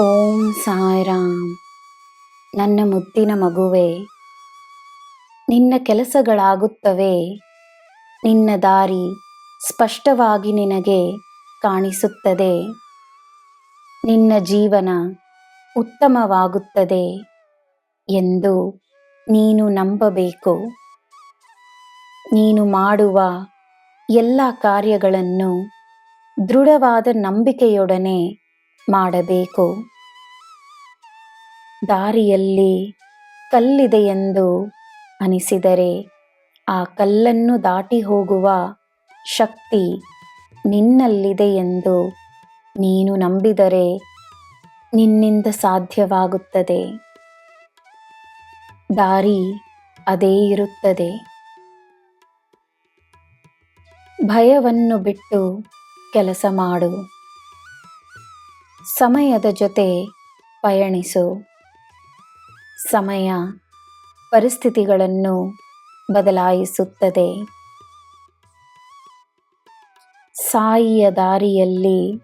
ಓಂ ಸಾಯಿರಾಮ್. ನನ್ನ ಮುದ್ದಿನ ಮಗುವೆ, ನಿನ್ನ ಕೆಲಸಗಳಾಗುತ್ತವೆ. ನಿನ್ನ ದಾರಿ ಸ್ಪಷ್ಟವಾಗಿ ನಿನಗೆ ಕಾಣಿಸುತ್ತದೆ. ನಿನ್ನ ಜೀವನ ಉತ್ತಮವಾಗುತ್ತದೆ ಎಂದು ನೀನು ನಂಬಬೇಕು. ನೀನು ಮಾಡುವ ಎಲ್ಲ ಕಾರ್ಯಗಳನ್ನು ದೃಢವಾದ ನಂಬಿಕೆಯೊಡನೆ ಮಾಡಬೇಕು. ದಾರಿಯಲ್ಲಿ ಕಲ್ಲಿದೆಯೆಂದು ಅನಿಸಿದರೆ ಆ ಕಲ್ಲನ್ನು ದಾಟಿ ಹೋಗುವ ಶಕ್ತಿ ನಿನ್ನಲ್ಲಿದೆ ಎಂದು ನೀನು ನಂಬಿದರೆ ನಿನ್ನಿಂದ ಸಾಧ್ಯವಾಗುತ್ತದೆ. ದಾರಿ ಅದೇ ಇರುತ್ತದೆ. ಭಯವನ್ನು ಬಿಟ್ಟು ಕೆಲಸ ಮಾಡು. ಸಮಯದ ಜೊತೆ ಪಯಣಿಸು. ಸಮಯ ಪರಿಸ್ಥಿತಿಗಳನ್ನು ಬದಲಾಯಿಸುತ್ತದೆ. ಸಾಯಿಯ ದಾರಿಯಲ್ಲಿ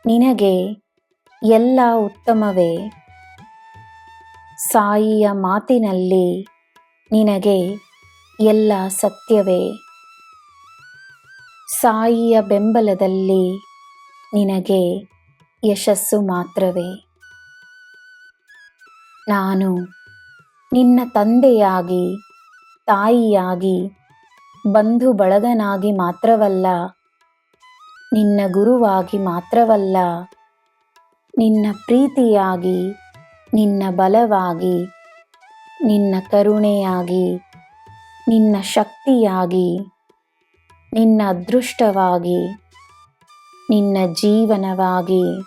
ನಿನಗೆ ಎಲ್ಲ ಉತ್ತಮವೇ. ಸಾಯಿಯ ಮಾತಿನಲ್ಲಿ ನಿನಗೆ ಎಲ್ಲ ಸತ್ಯವೇ. ಸಾಯಿಯ ಬೆಂಬಲದಲ್ಲಿ ನಿನಗೆ ಯಶಸ್ಸು ಮಾತ್ರವೇ. ನಾನು ನಿನ್ನ ತಂದೆಯಾಗಿ, ತಾಯಿಯಾಗಿ, ಬಂಧು ಬಳಗನಾಗಿ ಮಾತ್ರವಲ್ಲ, ನಿನ್ನ ಗುರುವಾಗಿ ಮಾತ್ರವಲ್ಲ, ನಿನ್ನ ಪ್ರೀತಿಯಾಗಿ, ನಿನ್ನ ಬಲವಾಗಿ, ನಿನ್ನ ಕರುಣೆಯಾಗಿ, ನಿನ್ನ ಶಕ್ತಿಯಾಗಿ, ನಿನ್ನ ಅದೃಷ್ಟವಾಗಿ, ನಿನ್ನ ಜೀವನವಾಗಿ,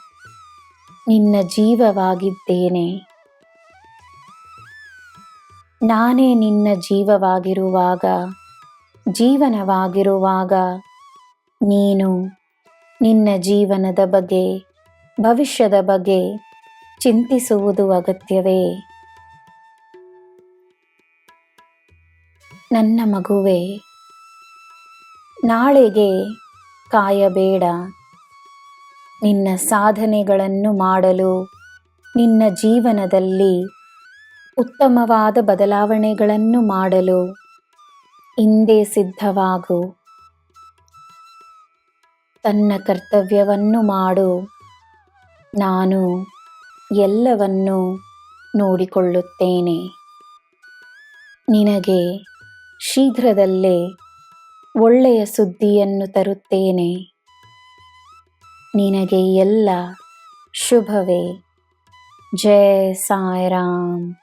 ನಿನ್ನ ಜೀವವಾಗಿದ್ದೇನೆ. ನಾನೇ ನಿನ್ನ ಜೀವವಾಗಿರುವಾಗ, ಜೀವನವಾಗಿರುವಾಗ ನೀನು ನಿನ್ನ ಜೀವನದ ಬಗ್ಗೆ, ಭವಿಷ್ಯದ ಬಗ್ಗೆ ಚಿಂತಿಸುವುದು ಅಗತ್ಯವೇ? ನನ್ನ ಮಗುವೇ, ನಾಳೆಗೆ ಕಾಯಬೇಡ. ನಿನ್ನ ಸಾಧನೆಗಳನ್ನು ಮಾಡಲು, ನಿನ್ನ ಜೀವನದಲ್ಲಿ ಉತ್ತಮವಾದ ಬದಲಾವಣೆಗಳನ್ನು ಮಾಡಲು ಇಂದೇ ಸಿದ್ಧವಾಗು. ತನ್ನ ಕರ್ತವ್ಯವನ್ನು ಮಾಡು. ನಾನು ಎಲ್ಲವನ್ನೂ ನೋಡಿಕೊಳ್ಳುತ್ತೇನೆ. ನಿನಗೆ ಶೀಘ್ರದಲ್ಲೇ ಒಳ್ಳೆಯ ಸುದ್ದಿಯನ್ನು ತರುತ್ತೇನೆ. ನಿನಗೆ ಎಲ್ಲ ಶುಭವೇ. ಜೈ ಸಾಯಿರಾಮ್.